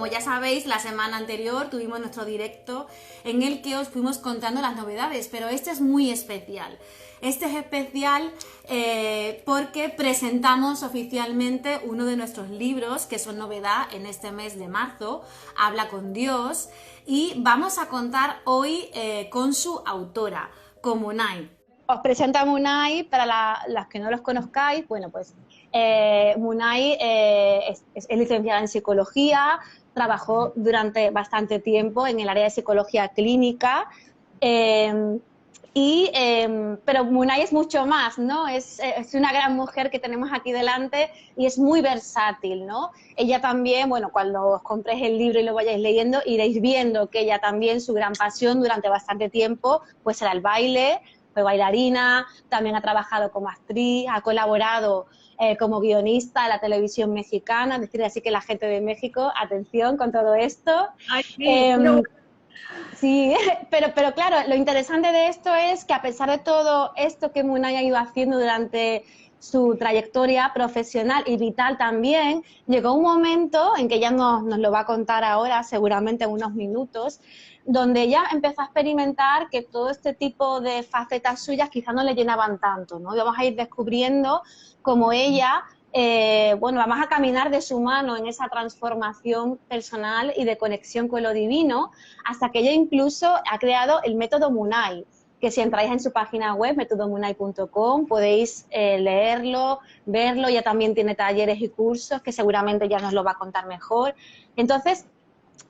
como ya sabéis, la semana anterior tuvimos nuestro directo en el que os fuimos contando las novedades, pero este es muy especial. Este es especial porque presentamos oficialmente uno de nuestros libros, que son novedad en este mes de marzo, Habla con Dios, y vamos a contar hoy con su autora, con Munay. Os presento a Munay, para las que no los conozcáis. Bueno, pues Munay es licenciada en psicología, trabajó durante bastante tiempo en el área de psicología clínica, pero Munay es mucho más, ¿no? Es una gran mujer que tenemos aquí delante y es muy versátil, ¿no? Ella también, bueno, cuando os compréis el libro y lo vayáis leyendo, iréis viendo que ella también, su gran pasión durante bastante tiempo, pues era el baile. Fue bailarina, también ha trabajado como actriz, ha colaborado como guionista en la televisión mexicana, es decir, así que la gente de México, atención con todo esto. Ay, sí, pero... Sí, pero claro, lo interesante de esto es que a pesar de todo esto que Munay ha ido haciendo durante su trayectoria profesional y vital también, llegó un momento en que ella nos lo va a contar ahora, seguramente en unos minutos, donde ella empezó a experimentar que todo este tipo de facetas suyas quizás no le llenaban tanto, ¿no? Y vamos a ir descubriendo cómo ella, bueno, vamos a caminar de su mano en esa transformación personal y de conexión con lo divino, hasta que ella incluso ha creado el método Munay, que si entráis en su página web, métodomunay.com, podéis leerlo, verlo. Ella también tiene talleres y cursos que seguramente ya nos lo va a contar mejor. Entonces,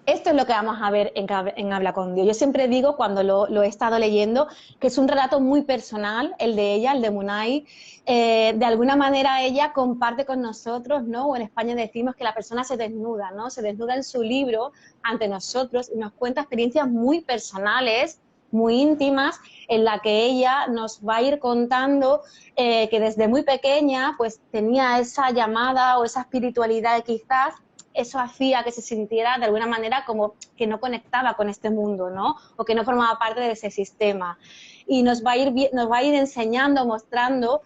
esto es lo que vamos a ver en Habla con Dios. Yo siempre digo, cuando lo he estado leyendo, que es un relato muy personal, el de ella, el de Munay. De alguna manera ella comparte con nosotros, ¿no? O en España decimos que la persona se desnuda, ¿no? Se desnuda en su libro ante nosotros y nos cuenta experiencias muy personales, muy íntimas, en la que ella nos va a ir contando que desde muy pequeña pues tenía esa llamada o esa espiritualidad, quizás eso hacía que se sintiera de alguna manera como que no conectaba con este mundo, ¿no? O que no formaba parte de ese sistema. Y nos va a ir enseñando, mostrando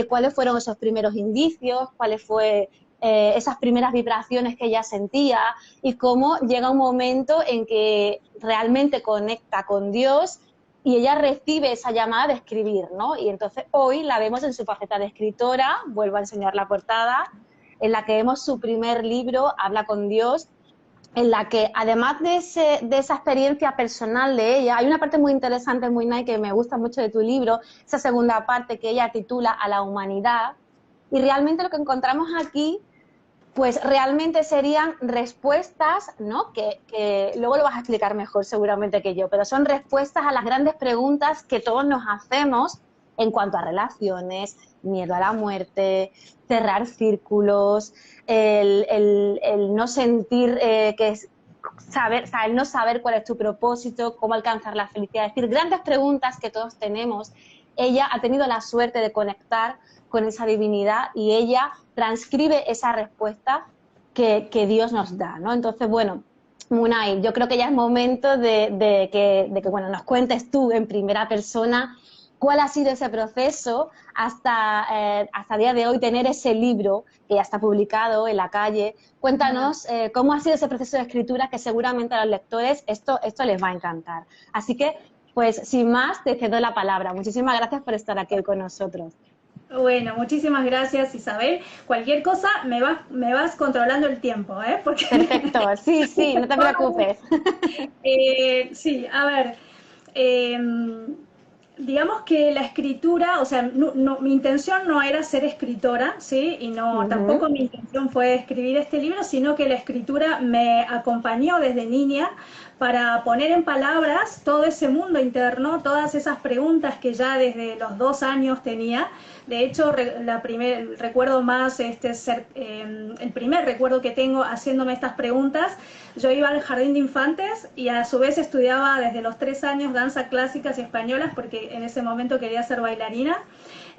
cuáles fueron esos primeros indicios, cuáles fue esas primeras vibraciones que ella sentía y cómo llega un momento en que realmente conecta con Dios y ella recibe esa llamada de escribir, ¿no? Y entonces hoy la vemos en su faceta de escritora, vuelvo a enseñar la portada, en la que vemos su primer libro, Habla con Dios, en la que además de esa experiencia personal de ella, hay una parte muy interesante, muy nice, que me gusta mucho de tu libro, esa segunda parte que ella titula A la humanidad, y realmente lo que encontramos aquí, pues realmente serían respuestas, ¿no? Que luego lo vas a explicar mejor seguramente que yo, pero son respuestas a las grandes preguntas que todos nos hacemos en cuanto a relaciones, miedo a la muerte, cerrar círculos, el no sentir el no saber cuál es tu propósito, cómo alcanzar la felicidad. Es decir, grandes preguntas que todos tenemos. Ella ha tenido la suerte de conectar con esa divinidad y ella transcribe esa respuesta que Dios nos da, ¿no? Entonces, bueno, Munay, yo creo que ya es momento de que bueno, nos cuentes tú en primera persona cuál ha sido ese proceso hasta día de hoy tener ese libro que ya está publicado en la calle. Cuéntanos cómo ha sido ese proceso de escritura, que seguramente a los lectores esto les va a encantar. Así que, pues, sin más, te cedo la palabra. Muchísimas gracias por estar aquí hoy con nosotros. Bueno, muchísimas gracias, Isabel. Cualquier cosa me vas controlando el tiempo, ¿eh? Porque... Perfecto, sí, no te preocupes. Sí, a ver, digamos que la escritura, o sea, mi intención no era ser escritora, ¿sí? Y no, tampoco mi intención fue escribir este libro, sino que la escritura me acompañó desde niña para poner en palabras todo ese mundo interno, todas esas preguntas que ya desde los 2 años tenía. De hecho, recuerdo más, el primer recuerdo que tengo haciéndome estas preguntas, yo iba al jardín de infantes y a su vez estudiaba desde los 3 años danza clásicas y españolas, porque en ese momento quería ser bailarina.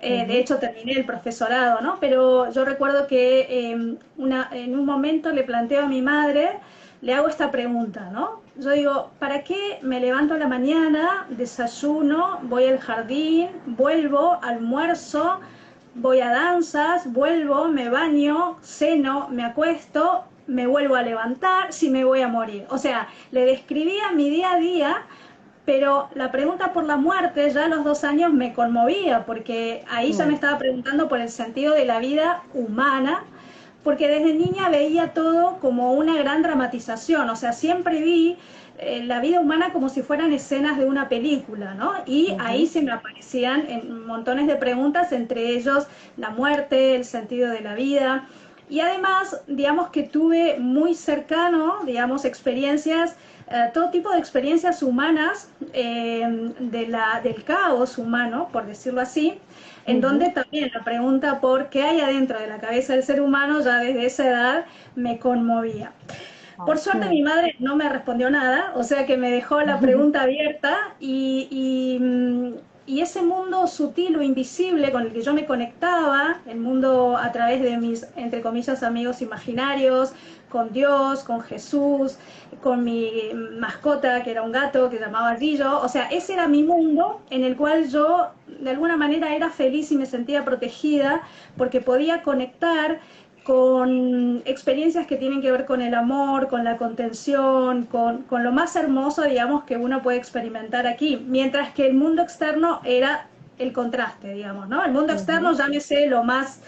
De hecho, terminé el profesorado, ¿no? Pero yo recuerdo que en un momento le planteo a mi madre, le hago esta pregunta, ¿no? Yo digo, ¿para qué me levanto a la mañana, desayuno, voy al jardín, vuelvo, almuerzo, voy a danzas, vuelvo, me baño, ceno, me acuesto me vuelvo a levantar, si me voy a morir. O sea, le describía mi día a día, pero la pregunta por la muerte ya a los 2 años me conmovía, porque ahí ya me estaba preguntando por el sentido de la vida humana, porque desde niña veía todo como una gran dramatización, o sea, siempre vi la vida humana como si fueran escenas de una película, ¿no? Y ahí se me aparecían montones de preguntas, entre ellos la muerte, el sentido de la vida. Y además, digamos que tuve muy cercano, digamos, experiencias, todo tipo de experiencias humanas del caos humano, por decirlo así, en donde también la pregunta por qué hay adentro de la cabeza del ser humano ya desde esa edad me conmovía. Por suerte mi madre no me respondió nada, o sea que me dejó la pregunta abierta y ese mundo sutil o invisible con el que yo me conectaba, el mundo a través de mis, entre comillas, amigos imaginarios, con Dios, con Jesús, con mi mascota, que era un gato que se llamaba Grillo, o sea, ese era mi mundo en el cual yo de alguna manera era feliz y me sentía protegida porque podía conectar con experiencias que tienen que ver con el amor, con la contención, con lo más hermoso, digamos, que uno puede experimentar aquí, mientras que el mundo externo era el contraste, digamos, ¿no? El mundo externo, llámese lo más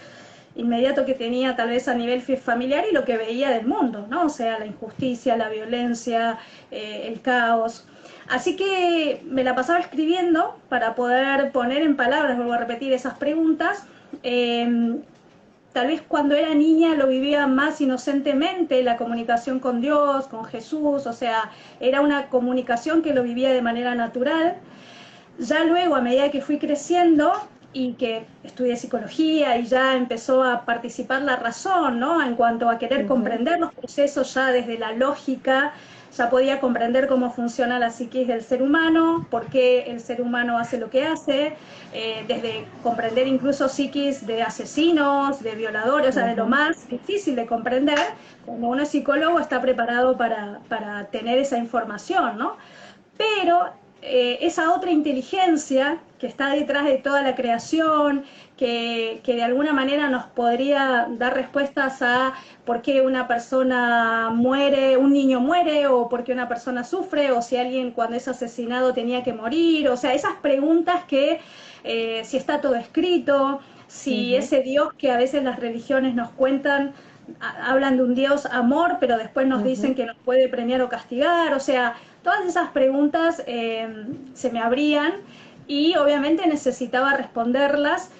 inmediato que tenía tal vez a nivel familiar y lo que veía del mundo, ¿no? O sea, la injusticia, la violencia, el caos. Así que me la pasaba escribiendo para poder poner en palabras, vuelvo a repetir, esas preguntas. Tal vez cuando era niña lo vivía más inocentemente, la comunicación con Dios, con Jesús, o sea, era una comunicación que lo vivía de manera natural. Ya luego, a medida que fui creciendo y que estudié psicología y ya empezó a participar la razón, ¿no? En cuanto a querer comprender los procesos ya desde la lógica, ya podía comprender cómo funciona la psiquis del ser humano, por qué el ser humano hace lo que hace, desde comprender incluso psiquis de asesinos, de violadores, o sea, de lo más difícil de comprender. Cuando uno es psicólogo está preparado para tener esa información, ¿no? Pero esa otra inteligencia que está detrás de toda la creación, que de alguna manera nos podría dar respuestas a por qué una persona muere, un niño muere, o por qué una persona sufre, o si alguien cuando es asesinado tenía que morir, o sea, esas preguntas que si está todo escrito, si ese Dios que a veces las religiones nos cuentan, hablan de un Dios amor, pero después nos dicen que nos puede premiar o castigar, o sea, todas esas preguntas se me abrían y obviamente necesitaba responderlas,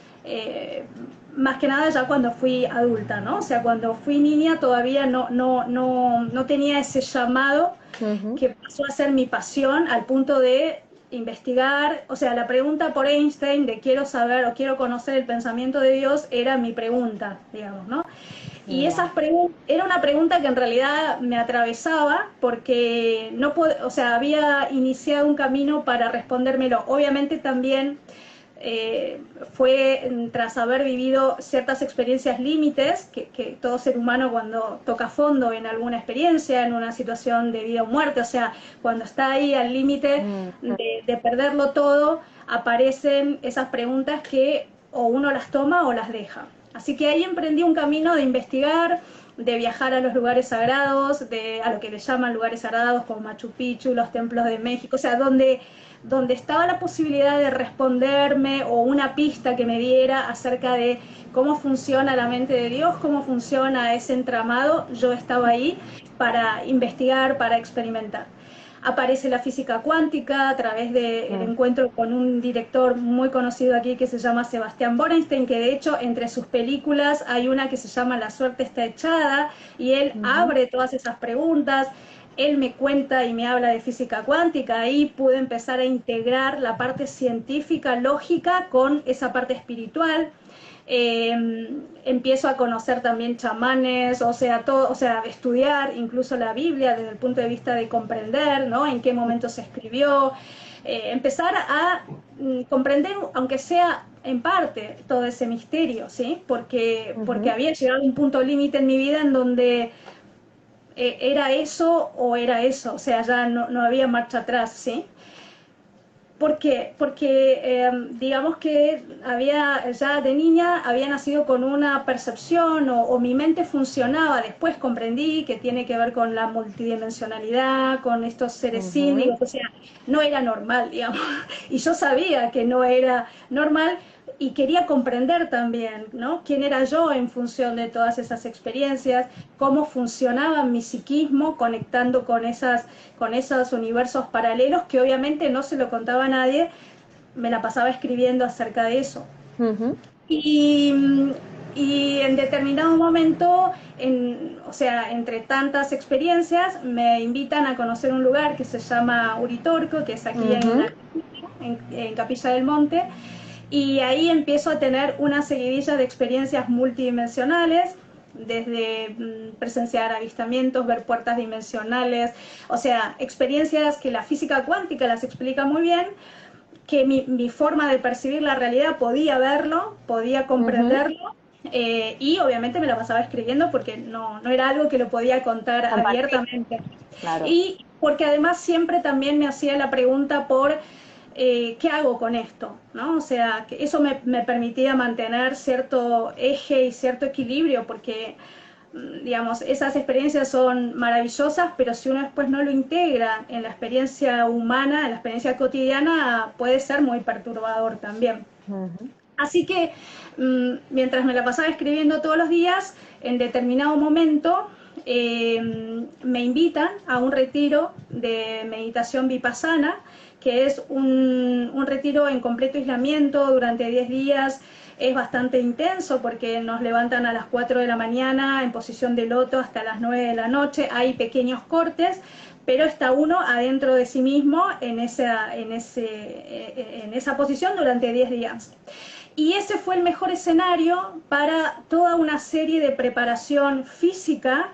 más que nada ya cuando fui adulta, ¿no? O sea, cuando fui niña todavía no tenía ese llamado que pasó a ser mi pasión al punto de investigar, o sea, la pregunta por Einstein de quiero saber o quiero conocer el pensamiento de Dios era mi pregunta, digamos, ¿no? Y esas era una pregunta que en realidad me atravesaba porque no o sea, había iniciado un camino para respondérmelo. Obviamente también fue tras haber vivido ciertas experiencias límites, que todo ser humano cuando toca fondo en alguna experiencia, en una situación de vida o muerte, o sea, cuando está ahí al límite de perderlo todo, aparecen esas preguntas que o uno las toma o las deja. Así que ahí emprendí un camino de investigar, de viajar a los lugares sagrados, a lo que le llaman lugares sagrados como Machu Picchu, los templos de México, o sea, donde estaba la posibilidad de responderme o una pista que me diera acerca de cómo funciona la mente de Dios, cómo funciona ese entramado, yo estaba ahí para investigar, para experimentar. Aparece la física cuántica a través del encuentro con un director muy conocido aquí que se llama Sebastián Borenstein, que de hecho entre sus películas hay una que se llama La suerte está echada, y él abre todas esas preguntas. Él me cuenta y me habla de física cuántica, ahí pude empezar a integrar la parte científica, lógica, con esa parte espiritual. Empiezo a conocer también chamanes, o sea, estudiar incluso la Biblia desde el punto de vista de comprender, ¿no? En qué momento se escribió, empezar a comprender, aunque sea en parte, todo ese misterio, ¿sí? Porque había llegado a un punto límite en mi vida en donde era eso o era eso, o sea, ya no había marcha atrás, ¿sí? ¿Por qué? Porque digamos que había, ya de niña había nacido con una percepción o mi mente funcionaba, después comprendí que tiene que ver con la multidimensionalidad, con estos seres Ujú. síndigos, o sea, no era normal, digamos, y yo sabía que no era normal y quería comprender también, ¿no? ¿Quién era yo en función de todas esas experiencias? ¿Cómo funcionaba mi psiquismo conectando con esos universos paralelos que obviamente no se lo contaba a nadie, me la pasaba escribiendo acerca de eso. Ujú. Y, y en determinado momento, o sea, entre tantas experiencias, me invitan a conocer un lugar que se llama Uritorco, que es aquí Ujú. en Capilla del Monte, y ahí empiezo a tener una seguidilla de experiencias multidimensionales, desde presenciar avistamientos, ver puertas dimensionales, o sea, experiencias que la física cuántica las explica muy bien, que mi forma de percibir la realidad podía verlo, podía Ujú. comprenderlo, y obviamente me la pasaba escribiendo porque no era algo que lo podía contar Compartir, abiertamente. claro. Y porque además siempre también me hacía la pregunta por qué hago con esto, ¿no? O sea, que eso me permitía mantener cierto eje y cierto equilibrio, porque digamos, esas experiencias son maravillosas, pero si uno después no lo integra en la experiencia humana, en la experiencia cotidiana, puede ser muy perturbador también. Ujú. Así que mientras me la pasaba escribiendo todos los días, en determinado momento me invitan a un retiro de meditación vipassana, que es un retiro en completo aislamiento durante 10 días. Es bastante intenso porque nos levantan a las 4 de la mañana en posición de loto hasta las 9 de la noche. Hay pequeños cortes, pero está uno adentro de sí mismo en esa posición durante 10 días. Y ese fue el mejor escenario para toda una serie de preparación física,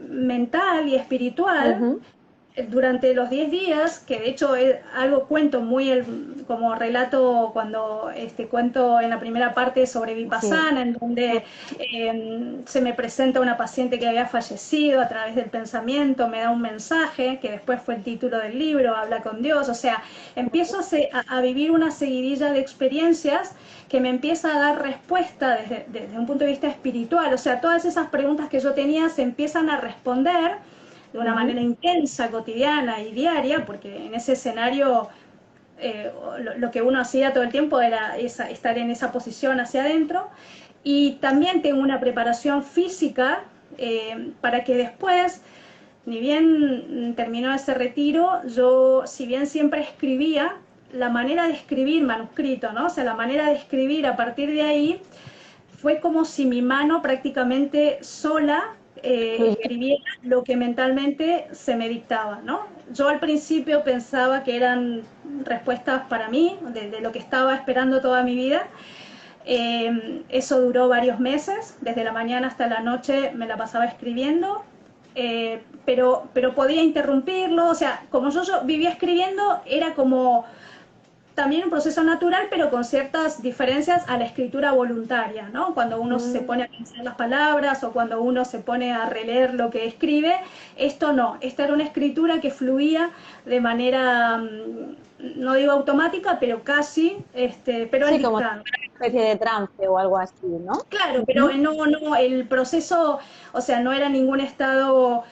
mental y espiritual Ujú. durante los 10 días, que de hecho es algo cuento como relato cuando cuento en la primera parte sobre Sí. Vipassana, en donde se me presenta una paciente que había fallecido a través del pensamiento, me da un mensaje, que después fue el título del libro, Habla con Dios, o sea, empiezo a vivir una seguidilla de experiencias que me empieza a dar respuesta desde un punto de vista espiritual, o sea, todas esas preguntas que yo tenía se empiezan a responder de una Ujú. manera intensa, cotidiana y diaria, porque en ese escenario lo que uno hacía todo el tiempo era estar en esa posición hacia adentro. Y también tengo una preparación física para que después, ni bien terminó ese retiro, yo, si bien siempre escribía, la manera de escribir manuscrito, ¿no? O sea, la manera de escribir a partir de ahí fue como si mi mano prácticamente sola escribiera lo que mentalmente se me dictaba, ¿no? Yo al principio pensaba que eran respuestas para mí, de lo que estaba esperando toda mi vida. Eso duró varios meses, desde la mañana hasta la noche me la pasaba escribiendo, pero podía interrumpirlo, o sea, como yo vivía escribiendo, era como también un proceso natural, pero con ciertas diferencias a la escritura voluntaria, ¿no? Cuando uno se Mm. pone a pensar las palabras o cuando uno se pone a releer lo que escribe, esto no, esta era una escritura que fluía de manera, no digo automática, pero casi, pero al Sí, como si dictado. fuera una especie de trance o algo así, ¿no? Claro, pero Ujú. no, el proceso, o sea, no era ningún estado,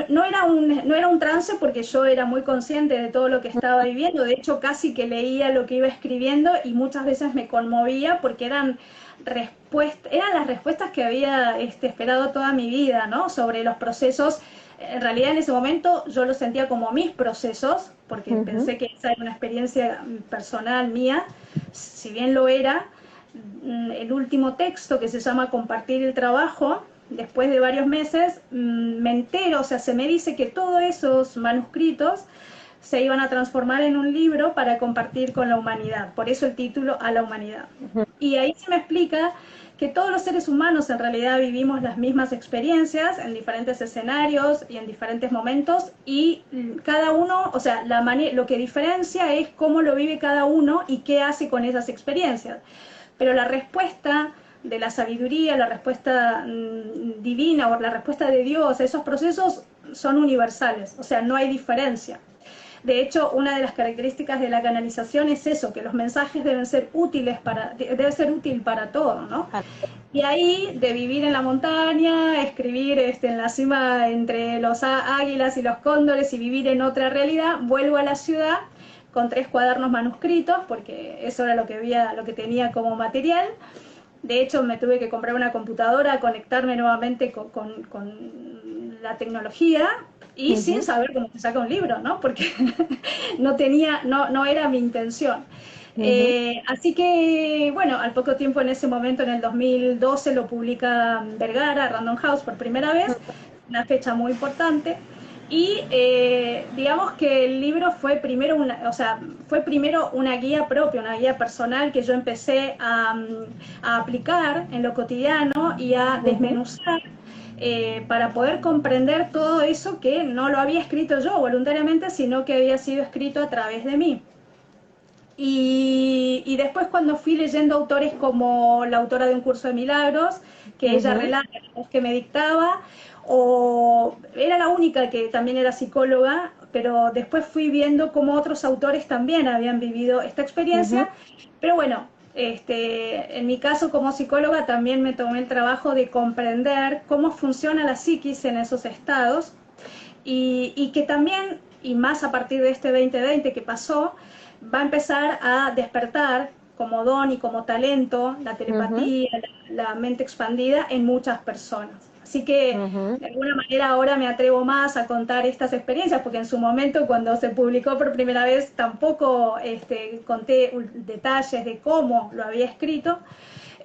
no era un trance porque yo era muy consciente de todo lo que estaba viviendo, de hecho casi que leía lo que iba escribiendo y muchas veces me conmovía porque eran las respuestas que había esperado toda mi vida, ¿no? Sobre los procesos. En realidad en ese momento yo lo sentía como mis procesos, porque Ujú. pensé que esa era una experiencia personal mía, si bien lo era. El último texto que se llama Compartir el trabajo, después de varios meses, me entero, o sea, se me dice que todos esos manuscritos se iban a transformar en un libro para compartir con la humanidad, por eso el título A la humanidad. Ujú. Y ahí se me explica que todos los seres humanos en realidad vivimos las mismas experiencias en diferentes escenarios y en diferentes momentos y cada uno, o sea, lo que diferencia es cómo lo vive cada uno y qué hace con esas experiencias. Pero la respuesta de la sabiduría, la respuesta divina o la respuesta de Dios a esos procesos son universales, o sea, no hay diferencia. De hecho, una de las características de la canalización es eso, que los mensajes deben ser útiles debe ser útil para todo, ¿no? Y ahí, de vivir en la montaña, escribir en la cima entre los águilas y los cóndores y vivir en otra realidad, vuelvo a la ciudad con 3 cuadernos manuscritos, porque eso era lo que tenía como material. De hecho, me tuve que comprar una computadora, conectarme nuevamente con la tecnología y sin saber cómo se saca un libro, ¿no? Porque no era mi intención. Así que, bueno, al poco tiempo, en ese momento, en el 2012, lo publica Vergara, Random House, por primera vez, una fecha muy importante. Y digamos que el libro fue primero una guía propia, una guía personal que yo empecé a aplicar en lo cotidiano y a desmenuzar para poder comprender todo eso que no lo había escrito yo voluntariamente, sino que había sido escrito a través de mí. Y después, cuando fui leyendo autores como la autora de Un Curso de Milagros, que ella relata los que me dictaba, o era la única que también era psicóloga, pero después fui viendo cómo otros autores también habían vivido esta experiencia. Pero bueno, en mi caso como psicóloga también me tomé el trabajo de comprender cómo funciona la psiquis en esos estados y que también, y más a partir de este 2020 que pasó, va a empezar a despertar como don y como talento la telepatía, la mente expandida en muchas personas. Así que de alguna manera ahora me atrevo más a contar estas experiencias, porque en su momento, cuando se publicó por primera vez, tampoco conté detalles de cómo lo había escrito.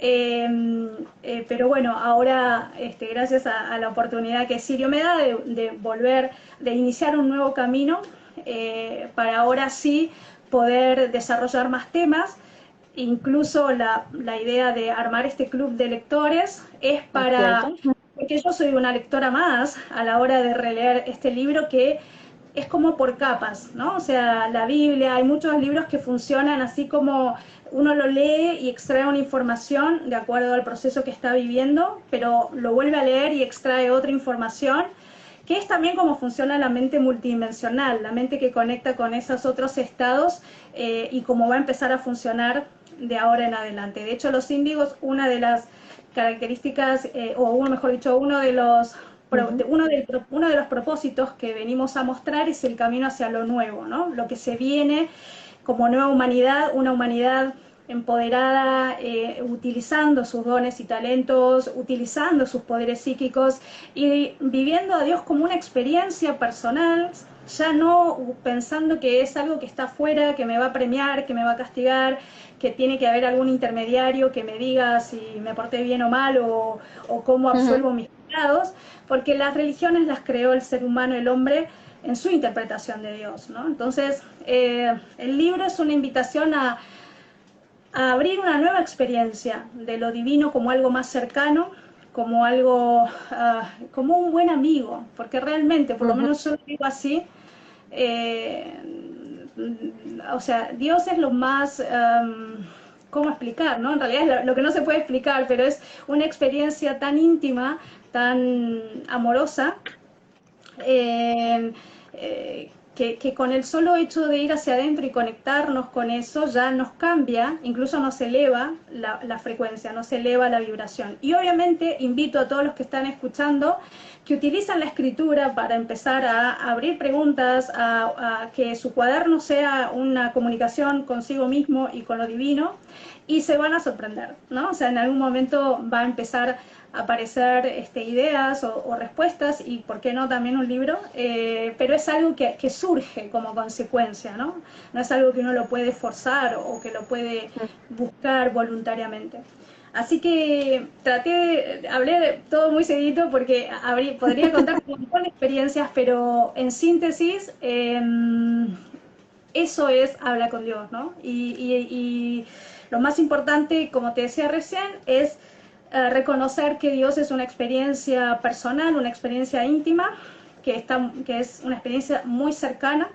Pero bueno, ahora gracias a la oportunidad que Sirio me da de volver, de iniciar un nuevo camino, para ahora sí poder desarrollar más temas. Incluso la idea de armar este club de lectores es porque yo soy una lectora más a la hora de releer este libro, que es como por capas, ¿no? O sea, la Biblia, hay muchos libros que funcionan así como uno lo lee y extrae una información de acuerdo al proceso que está viviendo, pero lo vuelve a leer y extrae otra información, que es también como funciona la mente multidimensional, la mente que conecta con esos otros estados, y cómo va a empezar a funcionar de ahora en adelante. De hecho, los índigos, una de las características, mejor dicho, uno de los propósitos que venimos a mostrar es el camino hacia lo nuevo, ¿no? Lo que se viene como nueva humanidad, una humanidad empoderada, utilizando sus dones y talentos, utilizando sus poderes psíquicos y viviendo a Dios como una experiencia personal, ya no pensando que es algo que está afuera, que me va a premiar, que me va a castigar, que tiene que haber algún intermediario que me diga si me porté bien o mal, o cómo absuelvo mis pecados, porque las religiones las creó el ser humano, el hombre, en su interpretación de Dios, ¿no? Entonces, el libro es una invitación a abrir una nueva experiencia de lo divino como algo más cercano, como algo, como un buen amigo, porque realmente, por lo menos yo lo digo así, o sea, Dios es lo más, ¿cómo explicar, no? En realidad es lo que no se puede explicar, pero es una experiencia tan íntima, tan amorosa, que con el solo hecho de ir hacia adentro y conectarnos con eso ya nos cambia, incluso nos eleva la frecuencia, nos eleva la vibración. Y obviamente invito a todos los que están escuchando que utilizan la escritura para empezar a abrir preguntas, a que su cuaderno sea una comunicación consigo mismo y con lo divino, y se van a sorprender, ¿no? O sea, en algún momento va a empezar aparecer ideas o respuestas, y por qué no también un libro, pero es algo que surge como consecuencia, ¿no? No es algo que uno lo puede forzar o que lo puede buscar voluntariamente. Así que hablé de todo muy seguidito porque podría contar un montón de experiencias, pero en síntesis, eso es hablar con Dios, ¿no? Y lo más importante, como te decía recién, es reconocer que Dios es una experiencia personal, una experiencia íntima, que es una experiencia muy cercana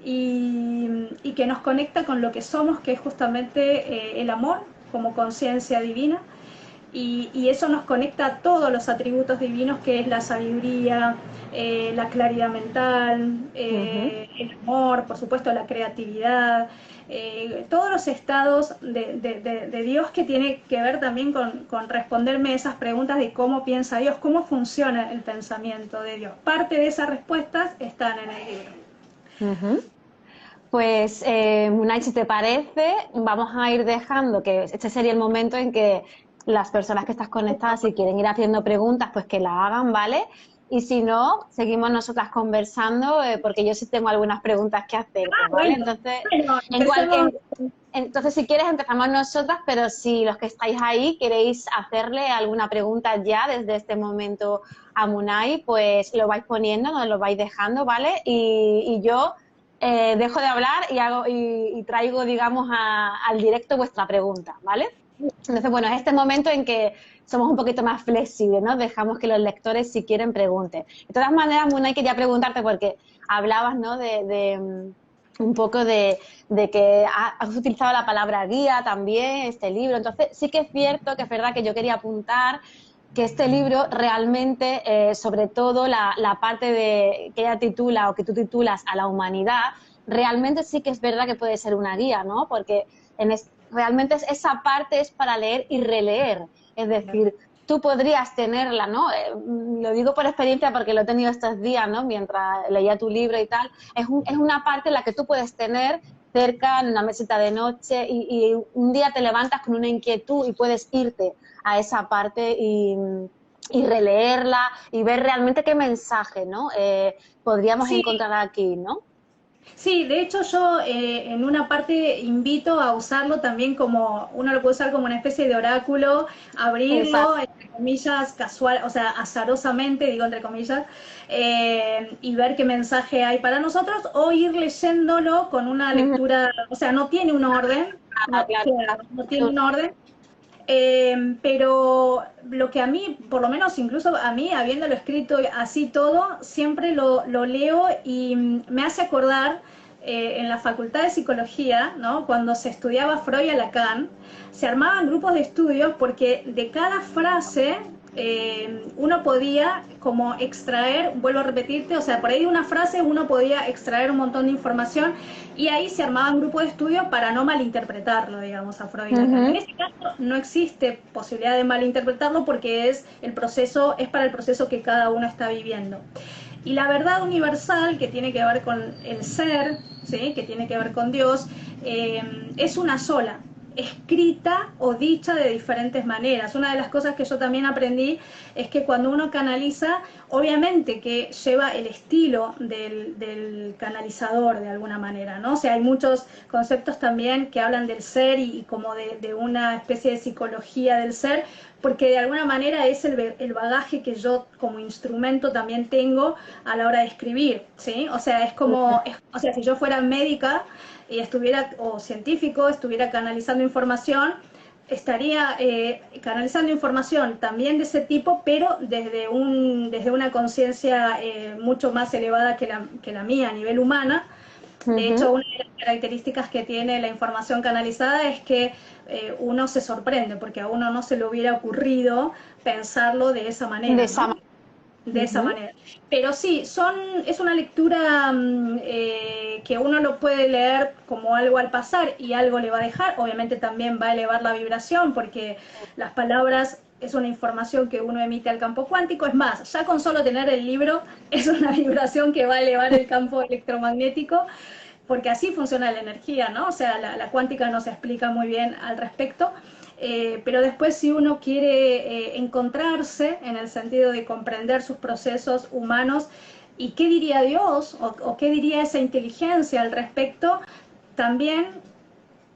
y que nos conecta con lo que somos, que es justamente el amor como conciencia divina. y eso nos conecta a todos los atributos divinos, que es la sabiduría, la claridad mental, el amor, por supuesto la creatividad, todos los estados de Dios, que tiene que ver también con responderme esas preguntas de cómo piensa Dios, cómo funciona el pensamiento de Dios. Parte de esas respuestas están en el libro. Pues, Munay, si te parece, vamos a ir dejando que este sería el momento en que las personas que estás conectadas, si quieren ir haciendo preguntas, pues que la hagan, ¿vale? Y si no, seguimos nosotras conversando, porque yo sí tengo algunas preguntas que hacerte, ¿vale? Entonces, si quieres, empezamos nosotras, pero si los que estáis ahí queréis hacerle alguna pregunta ya desde este momento a Munay, pues lo vais poniendo, nos lo vais dejando, ¿vale? Y yo dejo de hablar y traigo, digamos, al directo vuestra pregunta, ¿vale? Entonces, bueno, es este momento en que somos un poquito más flexibles, ¿no? Dejamos que los lectores, si quieren, pregunten. De todas maneras, Munay, quería preguntarte, porque hablabas, ¿no?, un poco de que has utilizado la palabra guía también, este libro. Entonces, sí que es cierto que es verdad que yo quería apuntar que este libro realmente, sobre todo la parte que ella titula o que tú titulas a la humanidad, realmente sí que es verdad que puede ser una guía, ¿no? Porque realmente esa parte es para leer y releer. Es decir, tú podrías tenerla, ¿no? Lo digo por experiencia porque lo he tenido estos días, ¿no? Mientras leía tu libro y tal. Es una parte en la que tú puedes tener cerca en una mesita de noche y un día te levantas con una inquietud y puedes irte a esa parte y releerla y ver realmente qué mensaje, ¿no? Podríamos encontrar aquí, ¿no? Sí, de hecho yo en una parte invito a usarlo también como, uno lo puede usar como una especie de oráculo, abrirlo, entre comillas, casual, o sea, azarosamente, digo entre comillas, y ver qué mensaje hay para nosotros, o ir leyéndolo con una lectura, o sea, no tiene un orden, no tiene un orden. Pero lo que a mí, por lo menos incluso a mí, habiéndolo escrito así todo, siempre lo leo y me hace acordar en la Facultad de Psicología, ¿no? Cuando se estudiaba Freud y Lacan, se armaban grupos de estudios porque de cada frase uno podía como extraer, vuelvo a repetirte, o sea, por ahí de una frase uno podía extraer un montón de información y ahí se armaban grupos de estudio para no malinterpretarlo, digamos, a Freud y Lacan. En este caso no existe posibilidad de malinterpretarlo porque es para el proceso que cada uno está viviendo. Y la verdad universal, que tiene que ver con el ser, ¿sí?, que tiene que ver con Dios, es una sola, escrita o dicha de diferentes maneras. Una de las cosas que yo también aprendí es que cuando uno canaliza, obviamente que lleva el estilo del canalizador de alguna manera, ¿no? O sea, hay muchos conceptos también que hablan del ser y como de una especie de psicología del ser, porque de alguna manera es el bagaje que yo como instrumento también tengo a la hora de escribir, ¿sí? O sea, es como, o sea, si yo fuera médica y o científico, estuviera canalizando información, estaría canalizando información también de ese tipo, pero desde una conciencia mucho más elevada que la mía a nivel humana. De hecho, una de las características que tiene la información canalizada es que uno se sorprende, porque a uno no se le hubiera ocurrido pensarlo de esa manera. De esa manera. Pero sí, es una lectura que uno lo puede leer como algo al pasar y algo le va a dejar. Obviamente también va a elevar la vibración, porque las palabras es una información que uno emite al campo cuántico. Es más, ya con solo tener el libro es una vibración que va a elevar el campo electromagnético, porque así funciona la energía, ¿no? O sea, la cuántica nos explica muy bien al respecto. Pero después, si uno quiere encontrarse en el sentido de comprender sus procesos humanos y qué diría Dios o qué diría esa inteligencia al respecto, también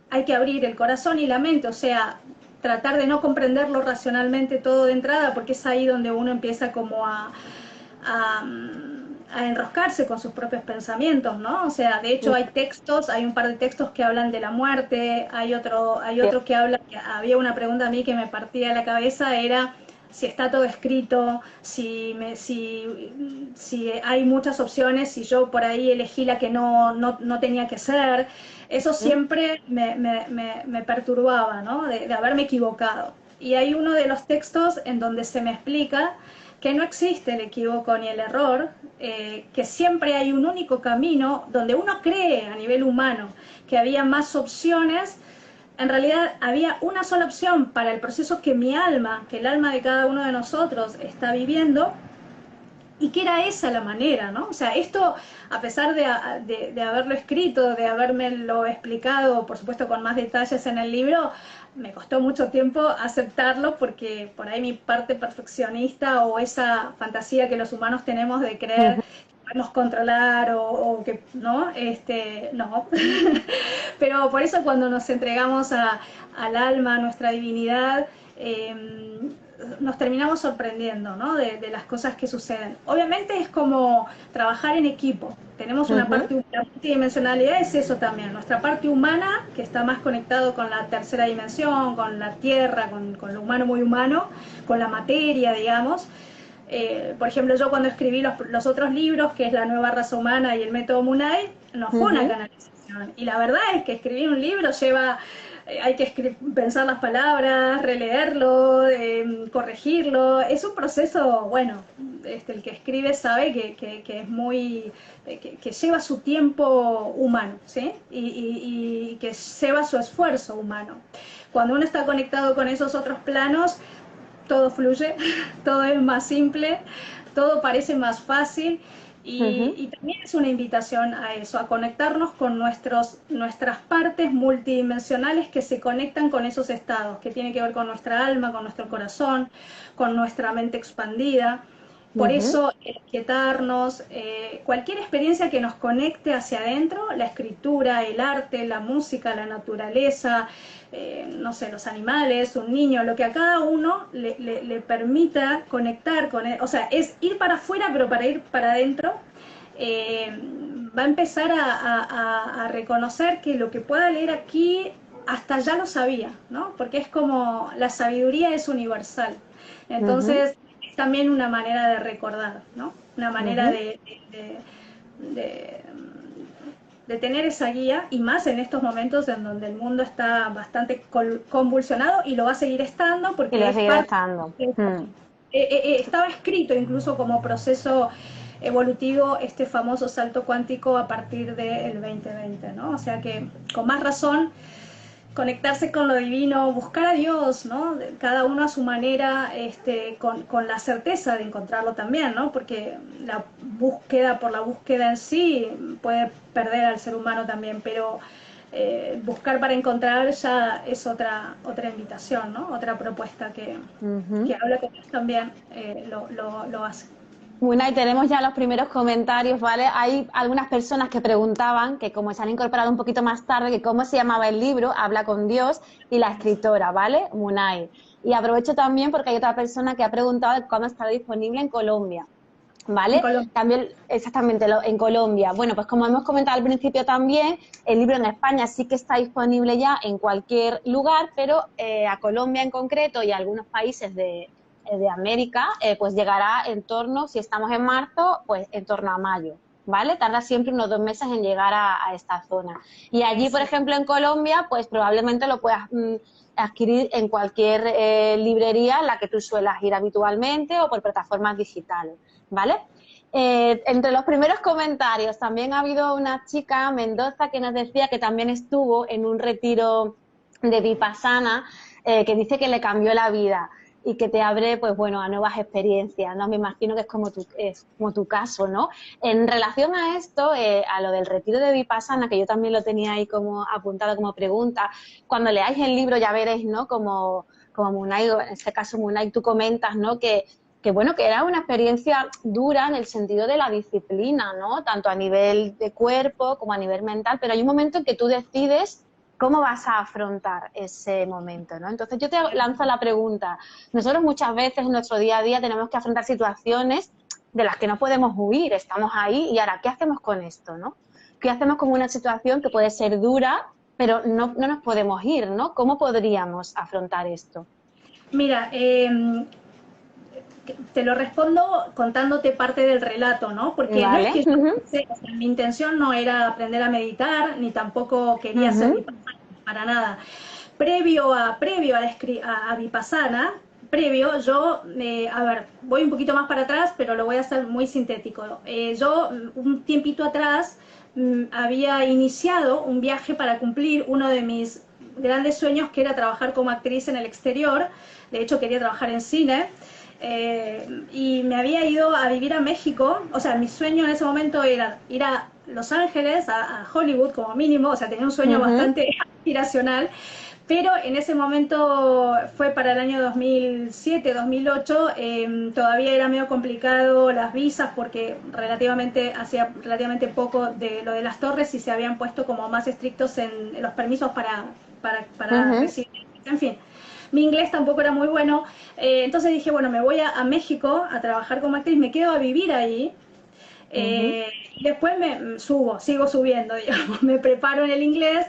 hay que abrir el corazón y la mente, o sea, tratar de no comprenderlo racionalmente todo de entrada, porque es ahí donde uno empieza como a enroscarse con sus propios pensamientos, ¿no? O sea, de hecho hay un par de textos que hablan de la muerte, hay otro que habla, había una pregunta a mí que me partía la cabeza, era si está todo escrito, si hay muchas opciones, si yo por ahí elegí la que no tenía que ser. Eso siempre me perturbaba, ¿no? De haberme equivocado. y hay uno de los textos en donde se me explica que no existe el equívoco ni el error, que siempre hay un único camino, donde uno cree a nivel humano que había más opciones. En realidad había una sola opción para el proceso que mi alma, que el alma de cada uno de nosotros está viviendo, y que era esa la manera, ¿no? O sea, esto, a pesar de haberlo escrito, de habérmelo explicado, por supuesto con más detalles en el libro, me costó mucho tiempo aceptarlo, porque por ahí mi parte perfeccionista o esa fantasía que los humanos tenemos de creer que podemos controlar o que no, no. Pero por eso cuando nos entregamos al alma, a nuestra divinidad, nos terminamos sorprendiendo, ¿no? De las cosas que suceden. Obviamente es como trabajar en equipo. Tenemos una parte, la multidimensionalidad es eso también, nuestra parte humana, que está más conectado con la tercera dimensión, con la tierra, con lo humano muy humano, con la materia, digamos. Por ejemplo, yo cuando escribí los otros libros, que es La nueva raza humana y el método Munay, no fue una canalización. Y la verdad es que escribir un libro lleva... hay que pensar las palabras, releerlo, corregirlo. Es un proceso, bueno, el que escribe sabe que es muy, que lleva su tiempo humano, ¿sí? Y que lleva su esfuerzo humano. Cuando uno está conectado con esos otros planos, todo fluye, todo es más simple, todo parece más fácil. Y también es una invitación a eso, a conectarnos con nuestras partes multidimensionales que se conectan con esos estados, que tiene que ver con nuestra alma, con nuestro corazón, con nuestra mente expandida. Por eso, el quietarnos, cualquier experiencia que nos conecte hacia adentro, la escritura, el arte, la música, la naturaleza, no sé, los animales, un niño, lo que a cada uno le permita conectar con él, o sea, es ir para afuera, pero para ir para adentro, va a empezar a reconocer que lo que pueda leer aquí hasta ya lo sabía, ¿no? Porque es como, la sabiduría es universal. Entonces, es también una manera de recordar, ¿no? Una manera de tener esa guía, y más en estos momentos en donde el mundo está bastante convulsionado, y lo va a seguir estando, porque estaba escrito incluso como proceso evolutivo este famoso salto cuántico a partir del 2020, ¿no? O sea que con más razón conectarse con lo divino, buscar a Dios, ¿no? Cada uno a su manera, con la certeza de encontrarlo también, ¿no? Porque la búsqueda por la búsqueda en sí puede perder al ser humano también, pero buscar para encontrar ya es otra invitación, ¿no? Otra propuesta que habla con Dios también lo hace. Bueno, y tenemos ya los primeros comentarios, ¿vale? Hay algunas personas que preguntaban, que como se han incorporado un poquito más tarde, que cómo se llamaba el libro, Habla con Dios, y la escritora, ¿vale? Munay. Y aprovecho también porque hay otra persona que ha preguntado de cuándo estará disponible en Colombia, ¿vale? También, exactamente, en Colombia. Bueno, pues como hemos comentado al principio también, el libro en España sí que está disponible ya en cualquier lugar, pero a Colombia en concreto y a algunos países de América, pues llegará en torno, si estamos en marzo, pues en torno a mayo, ¿vale? Tarda siempre unos 2 meses en llegar a esta zona. Y allí, por ejemplo, en Colombia, pues probablemente lo puedas adquirir en cualquier librería en la que tú suelas ir habitualmente o por plataformas digitales, ¿vale? Entre los primeros comentarios también ha habido una chica, Mendoza, que nos decía que también estuvo en un retiro de Vipassana, que dice que le cambió la vida y que te abre, pues bueno, a nuevas experiencias, ¿no? Me imagino que es como tu caso, ¿no? En relación a esto, a lo del retiro de Vipassana, que yo también lo tenía ahí como apuntado como pregunta, cuando leáis el libro ya veréis, ¿no? Como Munay, en este caso Munay, tú comentas, ¿no? Que bueno, que era una experiencia dura en el sentido de la disciplina, ¿no? Tanto a nivel de cuerpo como a nivel mental, pero hay un momento en que tú decides cómo vas a afrontar ese momento, ¿no? Entonces yo te lanzo la pregunta. Nosotros muchas veces en nuestro día a día tenemos que afrontar situaciones de las que no podemos huir, estamos ahí y ahora, ¿qué hacemos con esto, no? ¿Qué hacemos con una situación que puede ser dura, pero no nos podemos ir, ¿no? ¿Cómo podríamos afrontar esto? Mira, te lo respondo contándote parte del relato, ¿no? Porque ¿vale? No es que mi intención no era aprender a meditar, ni tampoco quería ser para nada. a Vipassana, a ver, voy un poquito más para atrás, pero lo voy a hacer muy sintético. Yo, un tiempito atrás, había iniciado un viaje para cumplir uno de mis grandes sueños, que era trabajar como actriz en el exterior. De hecho, quería trabajar en cine. Y me había ido a vivir a México. O sea, mi sueño en ese momento era ir a Los Ángeles, a Hollywood como mínimo. O sea, tenía un sueño bastante aspiracional. Pero en ese momento, fue para el año 2007, 2008, todavía era medio complicado las visas, porque hacía relativamente poco de lo de las torres y se habían puesto como más estrictos en los permisos para residir. En fin, mi inglés tampoco era muy bueno, entonces dije, bueno, me voy a México a trabajar como actriz, me quedo a vivir ahí. Y después sigo subiendo, digamos, me preparo en el inglés.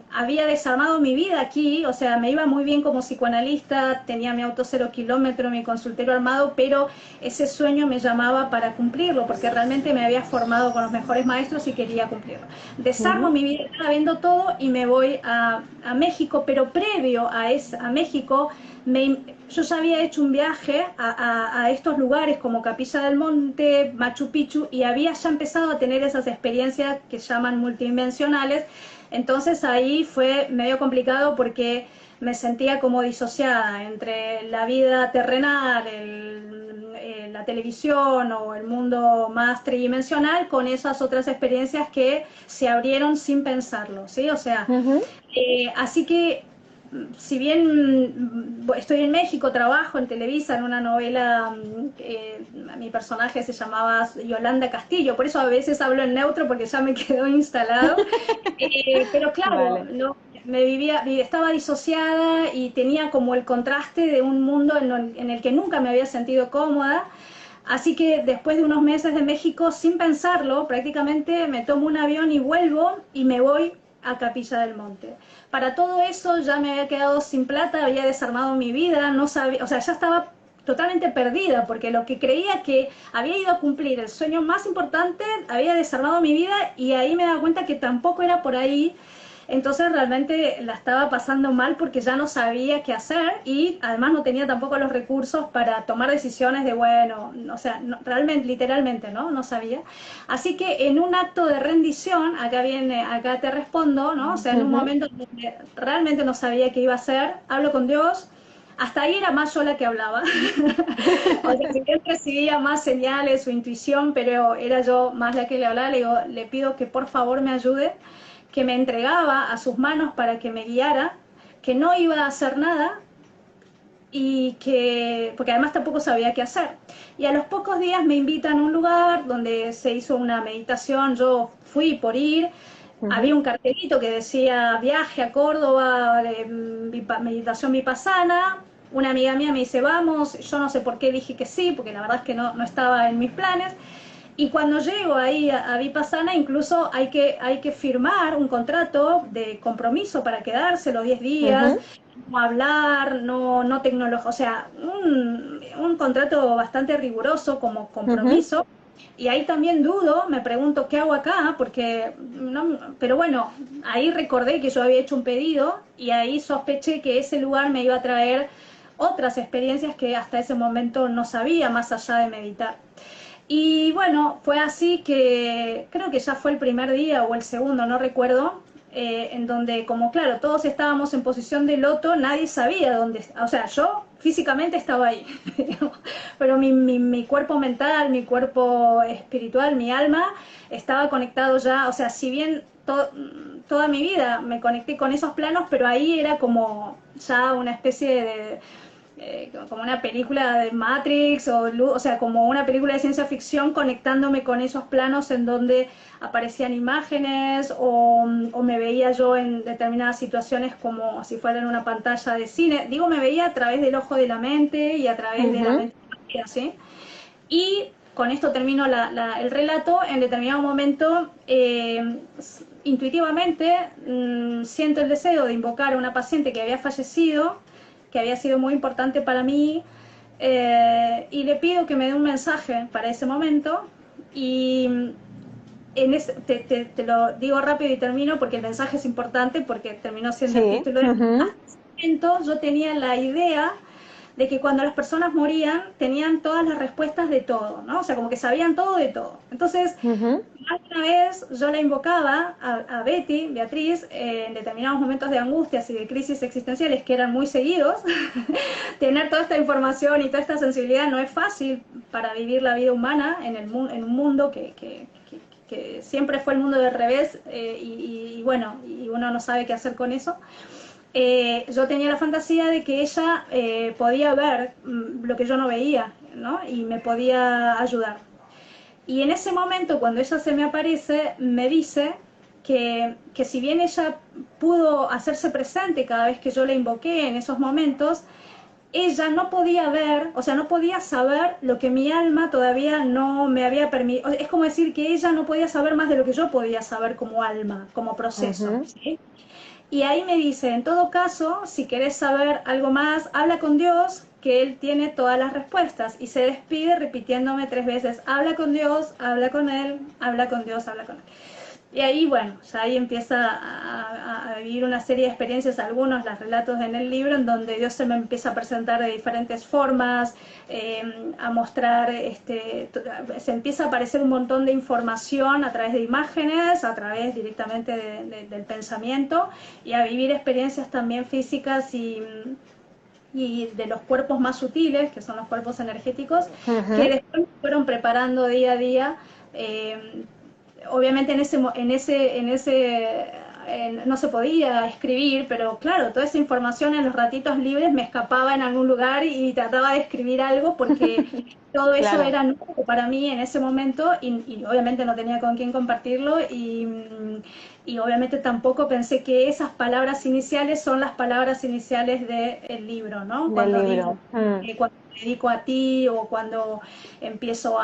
Había desarmado mi vida aquí, o sea, me iba muy bien como psicoanalista, tenía mi auto 0 kilómetro, mi consultorio armado, pero ese sueño me llamaba para cumplirlo, porque realmente me había formado con los mejores maestros y quería cumplirlo. Desarmo mi vida, vendo todo y me voy a México, pero previo a México, yo ya había hecho un viaje a estos lugares como Capilla del Monte, Machu Picchu, y había ya empezado a tener esas experiencias que llaman multidimensionales. Entonces ahí fue medio complicado porque me sentía como disociada entre la vida terrenal, la televisión o el mundo más tridimensional, con esas otras experiencias que se abrieron sin pensarlo, ¿sí? O sea, así que si bien estoy en México, trabajo en Televisa en una novela, mi personaje se llamaba Yolanda Castillo, por eso a veces hablo en neutro porque ya me quedó instalado, pero claro, no, estaba disociada y tenía como el contraste de un mundo en el que nunca me había sentido cómoda. Así que después de unos meses de México, sin pensarlo, prácticamente me tomo un avión y vuelvo y me voy a Capilla del Monte. Para todo eso ya me había quedado sin plata, había desarmado mi vida, no sabía, o sea, ya estaba totalmente perdida, porque lo que creía que había ido a cumplir el sueño más importante, había desarmado mi vida, y ahí me daba cuenta que tampoco era por ahí. Entonces realmente la estaba pasando mal porque ya no sabía qué hacer, y además no tenía tampoco los recursos para tomar decisiones de, bueno, o sea, realmente, literalmente, no sabía. Así que en un acto de rendición, acá te respondo, ¿no? O sea, en un momento donde realmente no sabía qué iba a hacer, hablo con Dios. Hasta ahí era más yo la que hablaba. O sea, si bien recibía más señales o intuición, pero era yo más la que le hablaba. Le pido que por favor me ayude, que me entregaba a sus manos para que me guiara, que no iba a hacer nada, porque además tampoco sabía qué hacer. Y a los pocos días me invitan a un lugar donde se hizo una meditación. Yo fui por ir. Había un cartelito que decía viaje a Córdoba, meditación vipassana. Una amiga mía me dice, vamos. Yo no sé por qué dije que sí, porque la verdad es que no estaba en mis planes. Y cuando llego ahí a Vipassana, incluso hay que firmar un contrato de compromiso para quedarse los 10 días, no hablar, no tecnología, o sea, un contrato bastante riguroso como compromiso. Y ahí también dudo, me pregunto qué hago acá, porque pero bueno, ahí recordé que yo había hecho un pedido y ahí sospeché que ese lugar me iba a traer otras experiencias que hasta ese momento no sabía, más allá de meditar. Y bueno, fue así que creo que ya fue el primer día o el segundo, no recuerdo, en donde, como claro, todos estábamos en posición de loto, nadie sabía dónde, o sea, yo físicamente estaba ahí, pero mi cuerpo mental, mi cuerpo espiritual, mi alma, estaba conectado ya. O sea, si bien toda mi vida me conecté con esos planos, pero ahí era como ya una especie de como una película de Matrix, o sea, como una película de ciencia ficción, conectándome con esos planos en donde aparecían imágenes, o me veía yo en determinadas situaciones como si fuera en una pantalla de cine. Digo, me veía a través del ojo de la mente y a través de la mente, ¿sí? Y con esto termino el relato. En determinado momento, intuitivamente, siento el deseo de invocar a una paciente que había fallecido, que había sido muy importante para mí, y le pido que me dé un mensaje para ese momento. Y te lo digo rápido y termino porque el mensaje es importante, porque terminó siendo el título de... Hasta ese momento yo tenía la idea de que cuando las personas morían tenían todas las respuestas de todo, ¿no? O sea, como que sabían todo de todo. Entonces, más de una vez yo la invocaba a Betty, Beatriz, en determinados momentos de angustias y de crisis existenciales que eran muy seguidos. Tener toda esta información y toda esta sensibilidad no es fácil para vivir la vida humana en un mundo que siempre fue el mundo del revés, y bueno, y uno no sabe qué hacer con eso. Yo tenía la fantasía de que ella podía ver lo que yo no veía, ¿no? Y me podía ayudar. Y en ese momento, cuando ella se me aparece, me dice que si bien ella pudo hacerse presente cada vez que yo la invoqué en esos momentos, ella no podía ver, o sea, no podía saber lo que mi alma todavía no me había permitido. Es como decir que ella no podía saber más de lo que yo podía saber como alma, como proceso, ¿sí? Y ahí me dice, en todo caso, si querés saber algo más, habla con Dios, que Él tiene todas las respuestas. Y se despide repitiéndome 3 veces, habla con Dios, habla con Él, habla con Dios, habla con Él. Y ahí, bueno, ya ahí empieza a vivir una serie de experiencias, algunos los relatos en el libro, en donde Dios se me empieza a presentar de diferentes formas, a mostrar, se empieza a aparecer un montón de información a través de imágenes, a través directamente del pensamiento, y a vivir experiencias también físicas y de los cuerpos más sutiles, que son los cuerpos energéticos, que después me fueron preparando día a día. Obviamente no se podía escribir, pero claro, toda esa información en los ratitos libres me escapaba en algún lugar y trataba de escribir algo porque todo eso era nuevo para mí en ese momento y obviamente no tenía con quién compartirlo y obviamente tampoco pensé que esas palabras iniciales son las palabras iniciales del libro, ¿no? Cuando digo, cuando me dedico a ti o cuando empiezo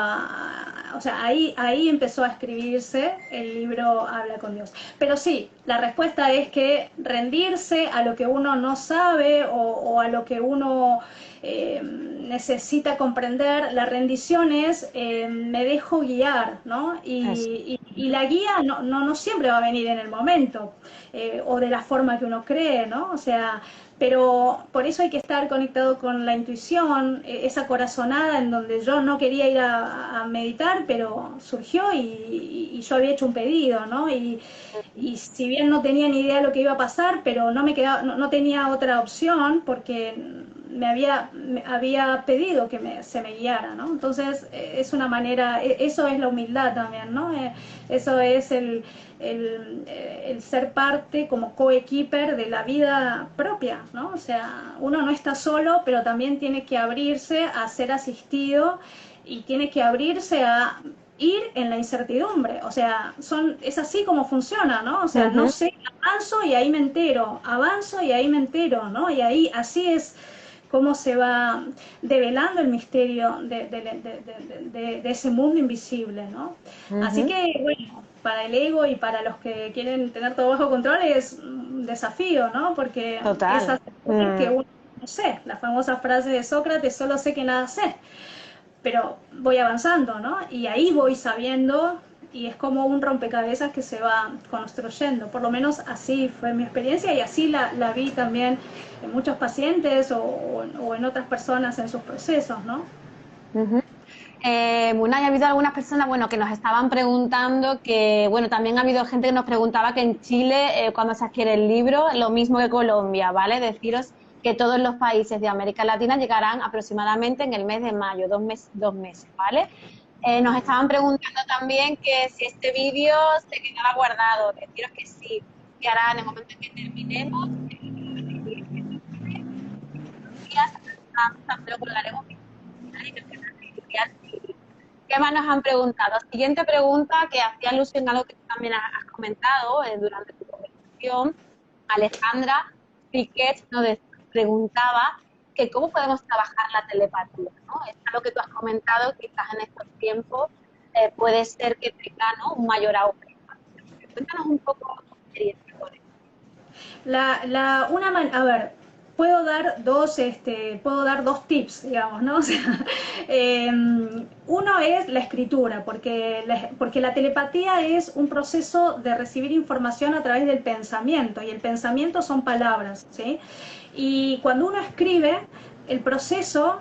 o sea, ahí empezó a escribirse el libro Habla con Dios. Pero sí, la respuesta es que rendirse a lo que uno no sabe o a lo que uno necesita comprender, la rendición es me dejo guiar, ¿no? Y la guía no siempre va a venir en el momento o de la forma que uno cree, ¿no? O sea, pero por eso hay que estar conectado con la intuición, esa corazonada en donde yo no quería ir a meditar, pero surgió y yo había hecho un pedido, ¿no? Y si bien no tenía ni idea de lo que iba a pasar, pero no tenía otra opción porque me había pedido que se me guiara, ¿no? Entonces es una manera, eso es la humildad también, ¿no? Eso es el ser parte como coequiper de la vida propia, ¿no? O sea, uno no está solo, pero también tiene que abrirse a ser asistido y tiene que abrirse a ir en la incertidumbre, o sea, es así como funciona, ¿no? O sea, no sé, avanzo y ahí me entero, avanzo y ahí me entero, ¿no? Y ahí así es cómo se va develando el misterio de ese mundo invisible, ¿no? Así que, bueno, para el ego y para los que quieren tener todo bajo control es un desafío, ¿no? Porque es hacer que uno, no sé, la famosa frase de Sócrates, solo sé que nada sé, pero voy avanzando, ¿no? Y ahí voy sabiendo y es como un rompecabezas que se va construyendo. Por lo menos así fue mi experiencia y así la vi también en muchos pacientes o en otras personas en sus procesos, ¿no? Bueno, ha habido algunas personas, bueno, que nos estaban preguntando que, bueno, también ha habido gente que nos preguntaba que en Chile, cuando se adquiere el libro, lo mismo que Colombia, ¿vale? Deciros que todos los países de América Latina llegarán aproximadamente en el mes de mayo, 2 meses, ¿vale? Nos estaban preguntando también que si este vídeo se quedaba guardado. Deciros que sí, que ahora en el momento en que terminemos, lo colgaremos. ¿Qué más nos han preguntado? Siguiente pregunta que hacía alusión a lo que tú también has comentado durante tu conversación. Alejandra Piquet nos preguntaba que cómo podemos trabajar la telepatía, ¿no? Es algo que tú has comentado, quizás en estos tiempos puede ser que tenga, ¿no?, un mayor auge. Cuéntanos un poco tu experiencia con eso. A ver, puedo dar dos tips, digamos, ¿no? O sea, Uno es la escritura, porque la telepatía es un proceso de recibir información a través del pensamiento, y el pensamiento son palabras, ¿sí? Y cuando uno escribe, el proceso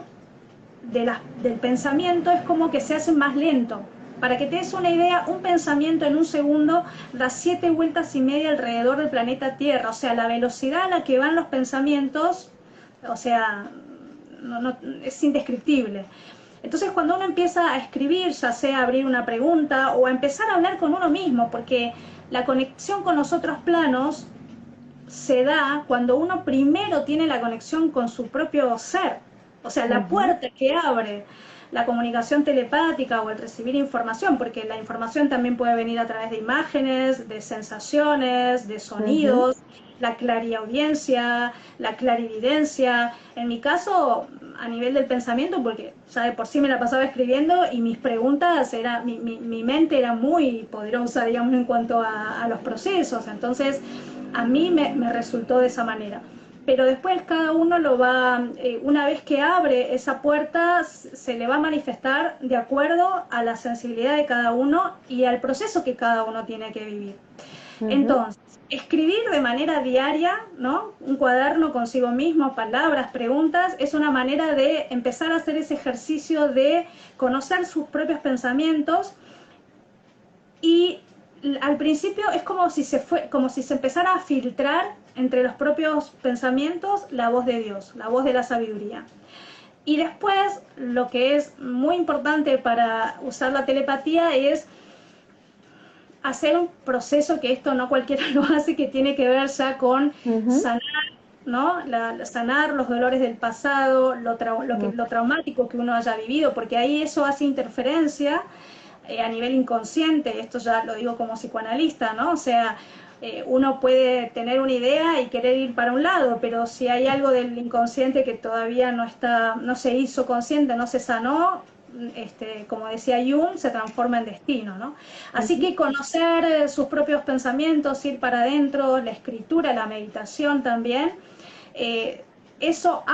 del pensamiento es como que se hace más lento. Para que te des una idea, un pensamiento en un segundo da 7 vueltas y media alrededor del planeta Tierra. O sea, la velocidad a la que van los pensamientos, o sea, es indescriptible. Entonces, cuando uno empieza a escribir, ya sea abrir una pregunta o a empezar a hablar con uno mismo, porque la conexión con los otros planos se da cuando uno primero tiene la conexión con su propio ser. O sea, la puerta que abre la comunicación telepática o el recibir información, porque la información también puede venir a través de imágenes, de sensaciones, de sonidos, la clariaudiencia, la clarividencia. En mi caso, a nivel del pensamiento, porque ya de por sí me la pasaba escribiendo y mis preguntas, mi mente era muy poderosa, digamos, en cuanto a los procesos. Entonces, a mí me resultó de esa manera. Pero después cada uno lo va, una vez que abre esa puerta, se le va a manifestar de acuerdo a la sensibilidad de cada uno y al proceso que cada uno tiene que vivir. Entonces, escribir de manera diaria, ¿no? Un cuaderno consigo mismo, palabras, preguntas, es una manera de empezar a hacer ese ejercicio de conocer sus propios pensamientos, y al principio es como si se empezara a filtrar entre los propios pensamientos la voz de Dios, la voz de la sabiduría. Y después, lo que es muy importante para usar la telepatía es hacer un proceso, que esto no cualquiera lo hace, que tiene que ver ya con sanar, ¿no? Sanar los dolores del pasado, lo traumático que uno haya vivido, porque ahí eso hace interferencia a nivel inconsciente. Esto ya lo digo como psicoanalista, ¿no? O sea, uno puede tener una idea y querer ir para un lado, pero si hay algo del inconsciente que todavía no se hizo consciente, no se sanó, como decía Jung, se transforma en destino, ¿no? Así que conocer sus propios pensamientos, ir para adentro, la escritura, la meditación también, eso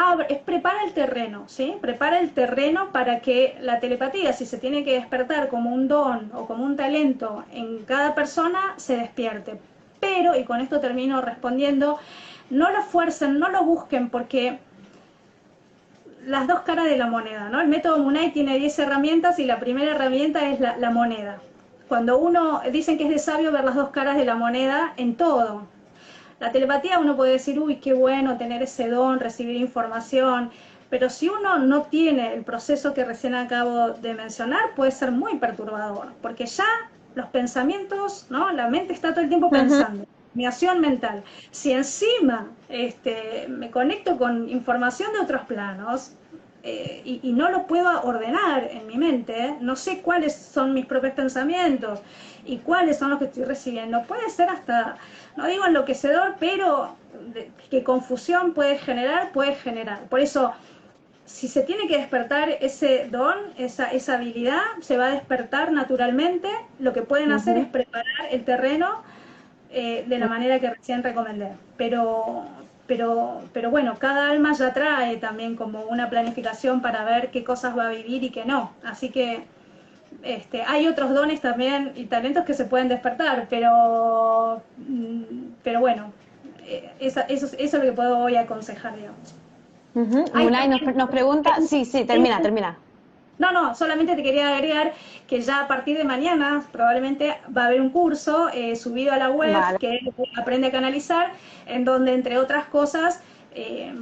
prepara el terreno, ¿sí? Prepara el terreno para que la telepatía, si se tiene que despertar como un don o como un talento en cada persona, se despierte. Pero, y con esto termino respondiendo, no lo fuercen, no lo busquen, porque las dos caras de la moneda, ¿no? El método Munay tiene 10 herramientas y la primera herramienta es la moneda. Cuando dicen que es de sabio ver las dos caras de la moneda en todo. La telepatía, uno puede decir, uy, qué bueno tener ese don, recibir información, pero si uno no tiene el proceso que recién acabo de mencionar, puede ser muy perturbador, porque ya los pensamientos, ¿no? La mente está todo el tiempo pensando, acción mental. Si encima me conecto con información de otros planos, y no lo puedo ordenar en mi mente, no sé cuáles son mis propios pensamientos y cuáles son los que estoy recibiendo, puede ser hasta, no digo enloquecedor, pero que confusión puede generar. Por eso, si se tiene que despertar ese don, esa habilidad, se va a despertar naturalmente. Lo que pueden hacer es preparar el terreno de la manera que recién recomendé. Pero bueno, cada alma ya trae también como una planificación para ver qué cosas va a vivir y qué no. Así que hay otros dones también y talentos que se pueden despertar, pero bueno, eso es lo que puedo hoy aconsejar, digamos. Munay nos pregunta, sí, termina. No, solamente te quería agregar que ya a partir de mañana probablemente va a haber un curso subido a la web, que es Aprende a Canalizar, en donde, entre otras cosas,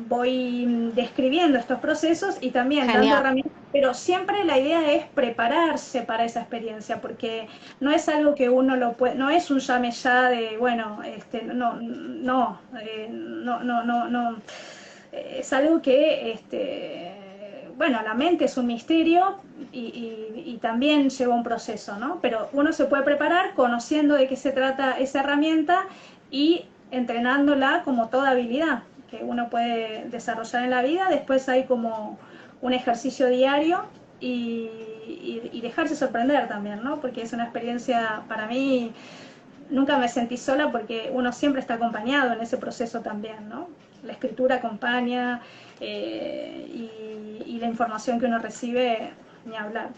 voy describiendo estos procesos y también dando herramientas, pero siempre la idea es prepararse para esa experiencia, porque no es algo que uno lo puede, no es un llame ya de, bueno, no, es algo que bueno, la mente es un misterio y también lleva un proceso, ¿no? Pero uno se puede preparar conociendo de qué se trata esa herramienta y entrenándola como toda habilidad que uno puede desarrollar en la vida. Después hay como un ejercicio diario y dejarse sorprender también, ¿no? Porque es una experiencia, para mí, nunca me sentí sola, porque uno siempre está acompañado en ese proceso también, ¿no? La escritura acompaña, y la información que uno recibe, ni hablar.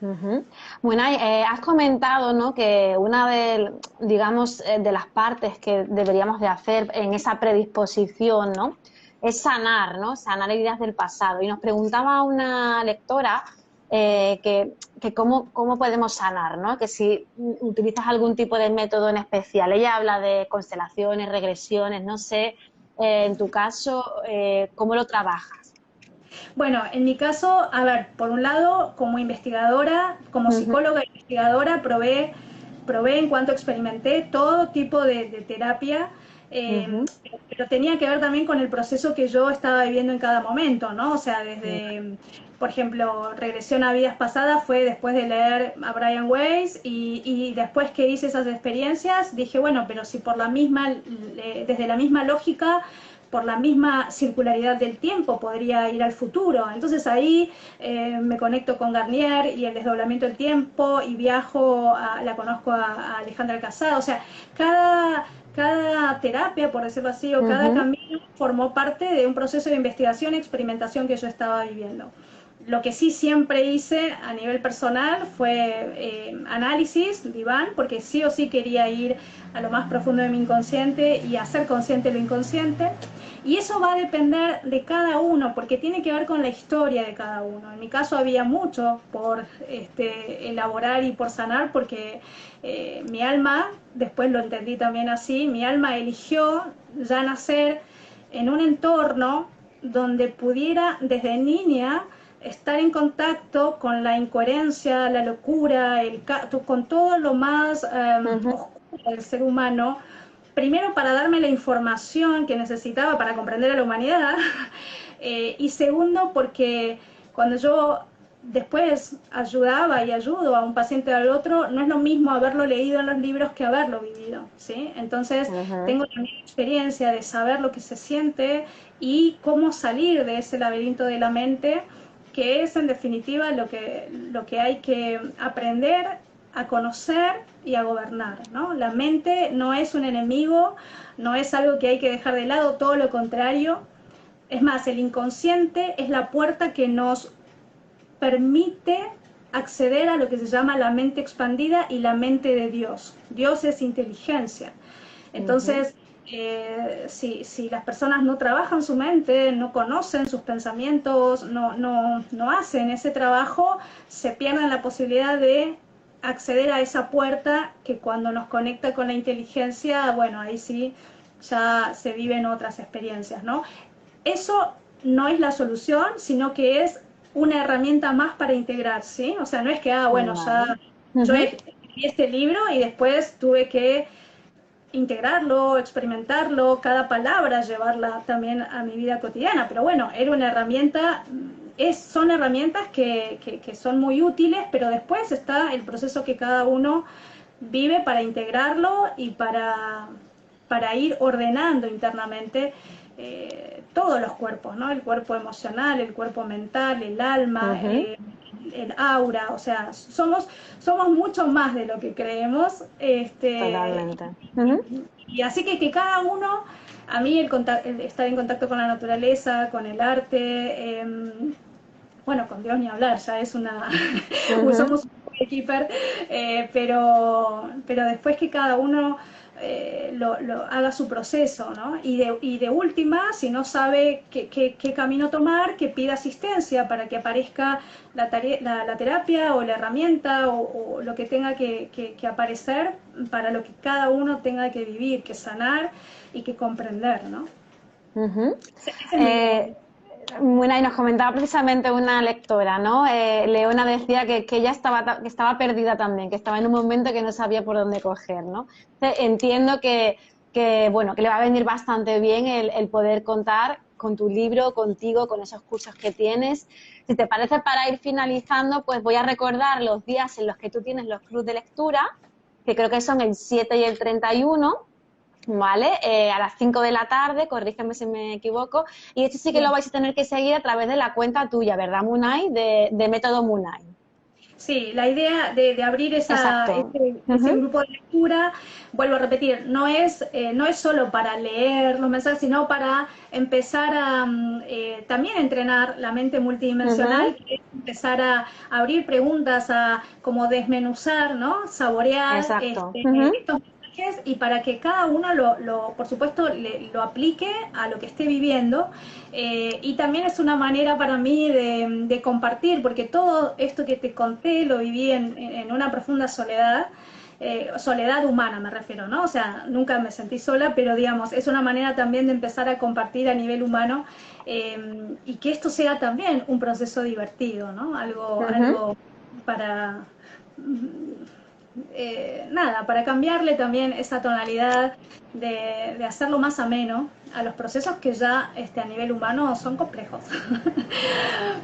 Ujú. Bueno, has comentado, ¿no?, que una de, digamos, de las partes que deberíamos de hacer en esa predisposición, ¿no?, es sanar, ¿no?, sanar heridas del pasado. Y nos preguntaba una lectora que cómo podemos sanar, ¿no?, que si utilizas algún tipo de método en especial. Ella habla de constelaciones, regresiones, no sé, en tu caso, ¿cómo lo trabajas? Bueno, en mi caso, a ver, por un lado, como investigadora, como Ujú, psicóloga investigadora, probé en cuanto experimenté todo tipo de terapia, ujú, pero tenía que ver también con el proceso que yo estaba viviendo en cada momento, ¿no? O sea, desde, por ejemplo, regresión a vidas pasadas fue después de leer a Brian Weiss y después que hice esas experiencias dije, bueno, pero si por la misma, desde la misma lógica por la misma circularidad del tiempo podría ir al futuro. Entonces ahí me conecto con Garnier y el desdoblamiento del tiempo y viajo, la conozco a Alejandra Casado. O sea, cada terapia, por decirlo así, o cada ujú, camino formó parte de un proceso de investigación y experimentación que yo estaba viviendo. Lo que sí siempre hice a nivel personal fue análisis, diván, porque sí o sí quería ir a lo más profundo de mi inconsciente y hacer consciente lo inconsciente. Y eso va a depender de cada uno, porque tiene que ver con la historia de cada uno. En mi caso había mucho por elaborar y por sanar, porque mi alma, después lo entendí también así, mi alma eligió ya nacer en un entorno donde pudiera desde niña estar en contacto con la incoherencia, la locura, con todo lo más ujú. oscuro del ser humano, primero para darme la información que necesitaba para comprender a la humanidad, y segundo porque cuando yo después ayudaba y ayudo a un paciente o al otro, no es lo mismo haberlo leído en los libros que haberlo vivido, ¿sí? Entonces Ujú, tengo también experiencia de saber lo que se siente y cómo salir de ese laberinto de la mente, que es en definitiva lo que hay que aprender a conocer y a gobernar, ¿no? La mente no es un enemigo, no es algo que hay que dejar de lado, todo lo contrario. Es más, el inconsciente es la puerta que nos permite acceder a lo que se llama la mente expandida y la mente de Dios. Dios es inteligencia. ujú. Entonces, si las personas no trabajan su mente, no conocen sus pensamientos, no hacen ese trabajo, se pierden la posibilidad de acceder a esa puerta que cuando nos conecta con la inteligencia, bueno, ahí sí ya se viven otras experiencias, ¿no? Eso no es la solución, sino que es una herramienta más para integrar, ¿sí? O sea, no es que, bueno, Vale. ya yo Ujú. escribí este libro y después tuve que integrarlo, experimentarlo, cada palabra, llevarla también a mi vida cotidiana. Pero bueno, era una herramienta, son herramientas que son muy útiles, pero después está el proceso que cada uno vive para integrarlo y para ir ordenando internamente todos los cuerpos, ¿no? El cuerpo emocional, el cuerpo mental, el alma, Ujú. el aura, o sea, somos mucho más de lo que creemos, Totalmente. Ujú. y así que cada uno, a mí el estar en contacto con la naturaleza, con el arte, bueno, con Dios ni hablar, ya es una, Ujú. somos un keeper, pero después que cada uno haga su proceso, ¿no? Y de última, si no sabe qué camino tomar, que pida asistencia para que aparezca la terapia o la herramienta o lo que tenga que aparecer para lo que cada uno tenga que vivir, que sanar y que comprender, ¿no? Ujú. Ese es mi... Eh, bueno, y nos comentaba precisamente una lectora, ¿no? Leona decía que ella que estaba perdida también, que estaba en un momento que no sabía por dónde coger, ¿no? Entonces, entiendo bueno, que le va a venir bastante bien el poder contar con tu libro, contigo, con esos cursos que tienes. Si te parece, para ir finalizando, pues voy a recordar los días en los que tú tienes los clubs de lectura, que creo que son el 7 y el 31. ¿Vale? A las 5 de la tarde, corrígeme si me equivoco, y esto sí que lo Bien. vais a tener que seguir a través de la cuenta tuya, ¿verdad, Munay? De Método Munay. Sí, la idea de abrir Exacto. ese grupo de lectura, vuelvo a repetir, no es solo para leer los mensajes, sino para empezar a también entrenar la mente multidimensional, Ujú, que es empezar a abrir preguntas, a como desmenuzar, ¿no? Saborear exacto. Ujú, estos mensajes y para que cada uno por supuesto, lo aplique a lo que esté viviendo. Y también es una manera para mí de compartir, porque todo esto que te conté lo viví en una profunda soledad, soledad humana me refiero, ¿no? O sea, nunca me sentí sola, pero digamos, es una manera también de empezar a compartir a nivel humano y que esto sea también un proceso divertido, ¿no? ujú. Algo para nada, para cambiarle también esa tonalidad de hacerlo más ameno a los procesos que ya a nivel humano son complejos.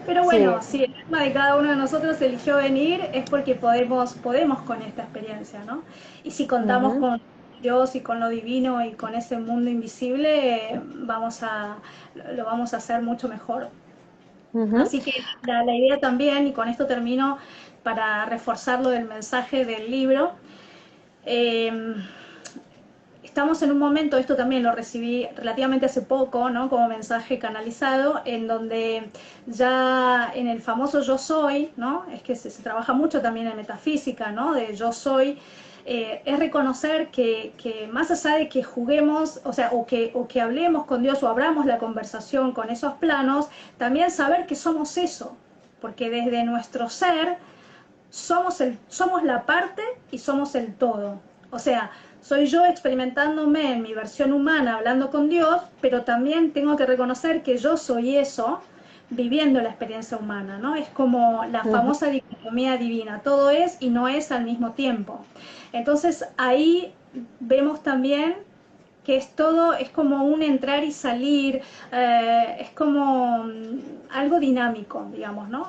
Pero Sí. bueno, si el alma de cada uno de nosotros eligió venir es porque podemos con esta experiencia, ¿no? Y si contamos Ujú, con Dios y con lo divino y con ese mundo invisible, lo vamos a hacer mucho mejor. ujú. Así que la idea también, y con esto termino para reforzar lo del mensaje del libro, eh, estamos en un momento, esto también lo recibí relativamente hace poco, ¿no? Como mensaje canalizado, en donde ya en el famoso yo soy, ¿no? Es que se trabaja mucho también en metafísica, ¿no? De yo soy, es reconocer que más allá de que juguemos, o sea, o que hablemos con Dios o abramos la conversación con esos planos, también saber que somos eso, porque desde nuestro ser somos la parte y somos el todo. O sea, soy yo experimentándome en mi versión humana, hablando con Dios, pero también tengo que reconocer que yo soy eso viviendo la experiencia humana, ¿no? Es como la Ujú, famosa dicotomía divina, todo es y no es al mismo tiempo. Entonces ahí vemos también que es todo, es como un entrar y salir, es como algo dinámico, digamos, ¿no?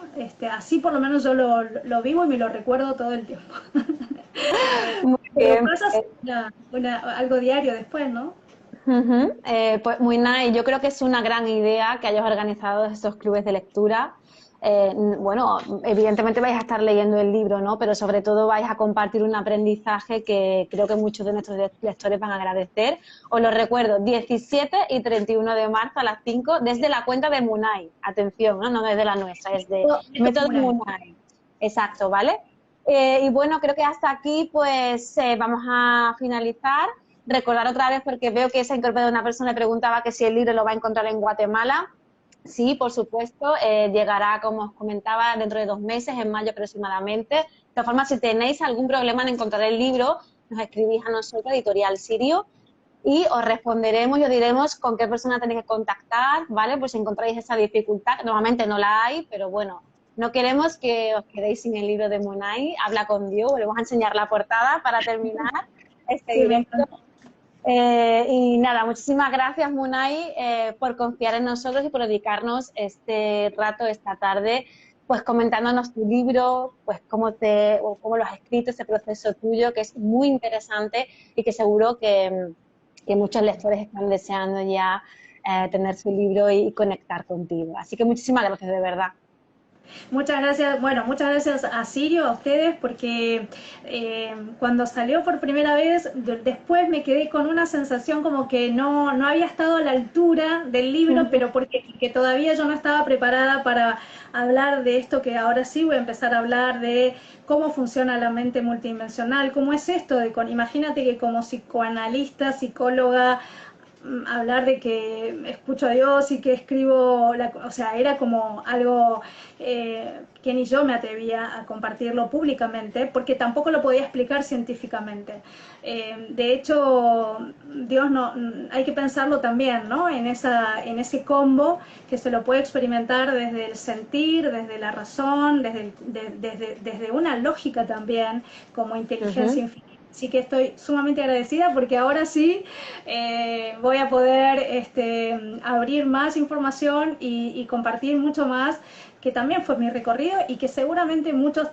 Así por lo menos yo lo vivo y me lo recuerdo todo el tiempo. muy Pero bien. pasa a ser algo diario después, ¿no? Ujú, pues muy nice. Yo creo que es una gran idea que hayas organizado estos clubes de lectura. Bueno, evidentemente vais a estar leyendo el libro, ¿no? Pero sobre todo vais a compartir un aprendizaje que creo que muchos de nuestros lectores van a agradecer. Os lo recuerdo, 17 y 31 de marzo a las 5 desde la cuenta de Munay. Atención, ¿no? No desde la nuestra, es de Esto Método Munay. Exacto, ¿vale? Y bueno, creo que hasta aquí pues vamos a finalizar. Recordar otra vez, porque veo que se ha incorporado una persona y preguntaba que si el libro lo va a encontrar en Guatemala. Sí, por supuesto, llegará, como os comentaba, dentro de 2 meses, en mayo aproximadamente. De todas formas, si tenéis algún problema en encontrar el libro, nos escribís a nosotros, Editorial Sirio, y os responderemos y os diremos con qué persona tenéis que contactar, ¿vale? Pues si encontráis esa dificultad, normalmente no la hay, pero bueno, no queremos que os quedéis sin el libro de Munay. Habla con Dios, volvemos a enseñar la portada para terminar este sí, me directo. encanta. Y nada, muchísimas gracias, Munay, por confiar en nosotros y por dedicarnos este rato, esta tarde, pues comentándonos tu libro, pues cómo lo has escrito, ese proceso tuyo, que es muy interesante y que seguro que muchos lectores están deseando ya tener su libro y conectar contigo. Así que muchísimas gracias, de verdad. Muchas gracias, bueno, muchas gracias a Sirio, a ustedes, porque cuando salió por primera vez, después me quedé con una sensación como que no había estado a la altura del libro, pero porque que todavía yo no estaba preparada para hablar de esto que ahora sí voy a empezar a hablar de cómo funciona la mente multidimensional, cómo es esto imagínate que como psicoanalista, psicóloga, hablar de que escucho a Dios y que escribo, o sea, era como algo que ni yo me atrevía a compartirlo públicamente, porque tampoco lo podía explicar científicamente. De hecho, Dios no, hay que pensarlo también, ¿no? En ese combo que se lo puede experimentar desde el sentir, desde la razón, desde una lógica también, como inteligencia Ujú. infinita. Así que estoy sumamente agradecida porque ahora sí voy a poder abrir más información y compartir mucho más, que también fue mi recorrido y que seguramente muchos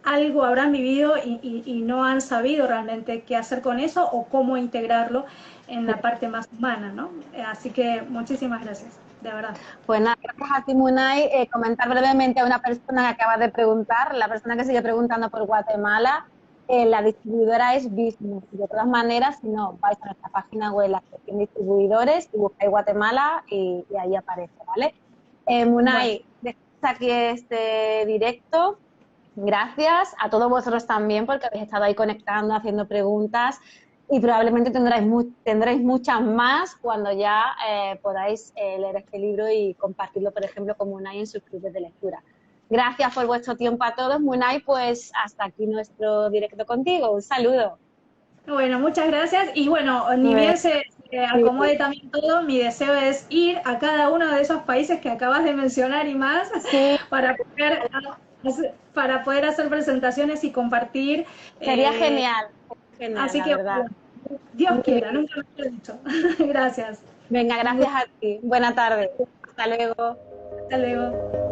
algo habrán vivido y no han sabido realmente qué hacer con eso o cómo integrarlo en la parte más humana, ¿no? Así que muchísimas gracias. de verdad. Pues nada, gracias a ti, Munay. Comentar brevemente a una persona que acaba de preguntar, la persona que sigue preguntando por Guatemala, la distribuidora es Business. De todas maneras, si no, vais a nuestra página web, la sección distribuidores, y buscáis Guatemala y ahí aparece, ¿vale? Munay, dejamos aquí este directo. Gracias a todos vosotros también porque habéis estado ahí conectando, haciendo preguntas y probablemente tendréis muchas más cuando ya podáis leer este libro y compartirlo, por ejemplo, con Munay en sus clubes de lectura. Gracias por vuestro tiempo a todos, Munay, pues hasta aquí nuestro directo contigo. Un saludo. Bueno, muchas gracias. Y bueno, ni bien se acomode también todo, mi deseo es ir a cada uno de esos países que acabas de mencionar y más Sí. para poder hacer presentaciones y compartir. Sería genial, Así la que, verdad. Dios quiera, nunca me lo he dicho. Gracias. Venga, gracias a ti. Buena tarde. Hasta luego. Hasta luego.